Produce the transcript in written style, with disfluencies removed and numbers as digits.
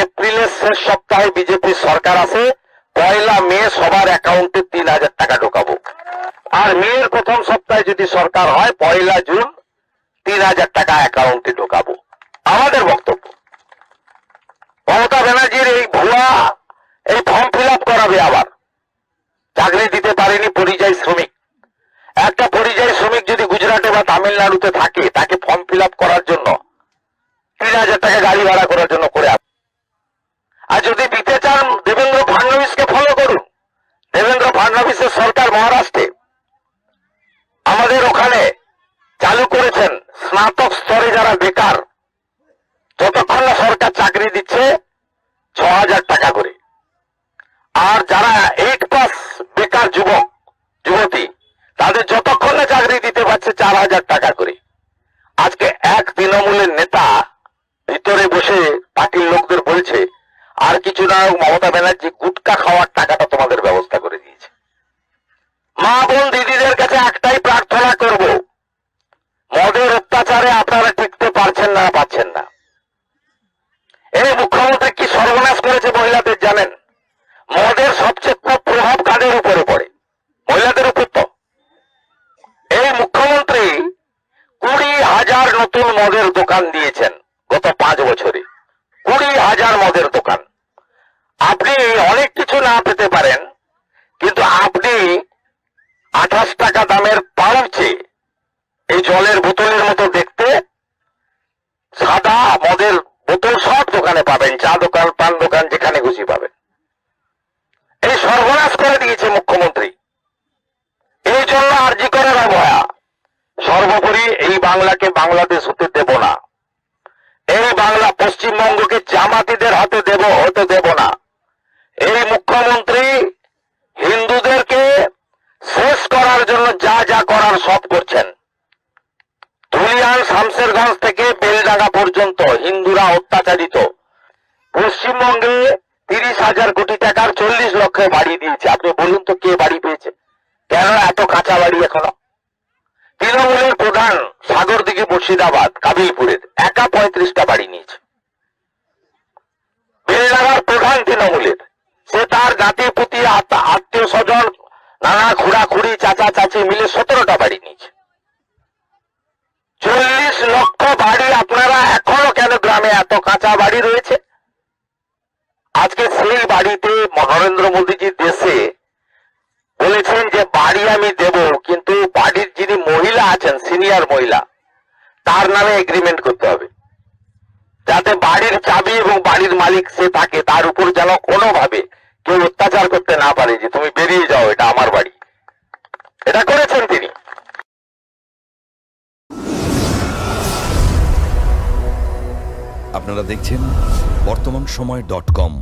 এপ্রিলের শেষ সপ্তাহে বিজেপি সরকার আছে, 1 মে সবার অ্যাকাউন্টে 3000 টাকা ঢোকাবো। আর মেয়ের প্রথম সপ্তাহে যদি সরকার হয় 1 জুন 3000 টাকা অ্যাকাউন্টে ঢোকাবো। আমাদের বক্তব্য, মমতা ব্যানার্জির এই ভুয়া এই ফর্ম ফিল আপ করাবে। আবার চাকরি দিতে পারেনি পরিযায়ী শ্রমিক, একটা পরিযায়ী শ্রমিক যদি গুজরাটে বা তামিলনাড়ুতে থাকে, তাকে ফর্ম ফিল আপ করার জন্য 3000 টাকা গাড়ি ভাড়া করার জন্য করে। আর যদি দিতে চান দেবেন্দ্র ফাডনবিসকে ফলো করুন। দেবেন্দ্র ফাডনবিসের সরকার মহারাষ্ট্রে আমাদের ওখানে চালু করেছেন স্নাতক স্তরে যারা বেকার, যতক্ষণ না সরকার চাকরি দিচ্ছে 6000 টাকা করে। আর যারা 8 পাস বেকার যুবক যুবতী, তাদের যতক্ষণ না চাকরি দিতে পারছে 4000 টাকা করে। আজকে এক তৃণমূলের নেতা ভিতরে বসে পার্টির লোকদের বলছে, আর কিছু না, মমতা ব্যানার্জি গুটকা খাওয়ার টাকাটা তোমাদের ব্যবস্থা করে দিয়েছে। মা বোন দিদিদের কাছে একটাই প্রার্থনা করব, মদের অত্যাচারে আপনারা টিকতে পারছেন না। এই মুখ্যমন্ত্রী কি সর্বনাশ করেছে মহিলাদের জানেন? মদের সবচেয়ে কুপ্রভাব কাদের উপরে পড়ে? মহিলাদের উপর। তো এই মুখ্যমন্ত্রী 20,000 নতুন মদের দোকান দিয়েছেন গত 5 বছরে। 20,000 মদের দোকান। আপনি অনেক কিছু না পেতে পারেন, কিন্তু আপনি 28 টাকা দামের পাউচে এই জলের বোতলের মতো দেখতে সাদা মদের বোতল সব দোকানে পাবেন, চা দোকান, পান দোকান, যেখানে খুশি পাবেন। এই সর্বনাশ করে দিয়েছে মুখ্যমন্ত্রী। এই জন্য আরজি করার অবহেলা। সর্বোপরি এই বাংলাকে বাংলাদেশ হতে দেব না। এই বাংলা পশ্চিমবঙ্গকে জামাতিদের হাতে হতে দেব না। এই মুখ্যমন্ত্রী হিন্দুদেরকে শেষ করার জন্য যা যা করার সব করছেন। ধুলিয়ান শামশেরগঞ্জ থেকে বেলডাঙ্গা পর্যন্ত হিন্দুরা অত্যাচারিত। পশ্চিমবঙ্গে 30,000 কোটি টাকার 40 লক্ষ বাড়ি দিয়েছে। আপনি বলুন তো কে বাড়ি পেয়েছে? কেন এত কাঁচা বাড়ি এখনো? তৃণমূলের প্রধান সাগরদিঘি, মুর্শিদাবাদ, কাবিলপুরের একা 35টা বাড়ি নিয়েছে। বেলডাঙ্গার প্রধান তৃণমূলের, সে তার জাতি পুতি আত্মীয় স্বজন নানা খুড়াখুড়ি চাচা চাচি মিলে 17টা বাড়ি নিয়েছে। 40 লক্ষ বাড়ি। আপনারা এখনো কেন গ্রামে এত কাঁচা বাড়ি রয়েছে? আজকে সেই বাড়িতে নরেন্দ্র মোদীজি দেশে বলেছেন যে বাড়ি আমি দেব, কিন্তু বাড়ির যিনি মহিলা আছেন, সিনিয়র মহিলা, তার নামে এগ্রিমেন্ট করতে হবে, যাতে বাড়ির চাবি এবং বাড়ির মালিক সে থাকে, তার উপর যেন কোনোভাবে কেউ অত্যাচার করতে না পারে যে তুমি বেরিয়ে যাও, এটা আমার বাড়ি। এটা করেছেন তিনি। আপনারা দেখছেন বর্তমানসময়.com।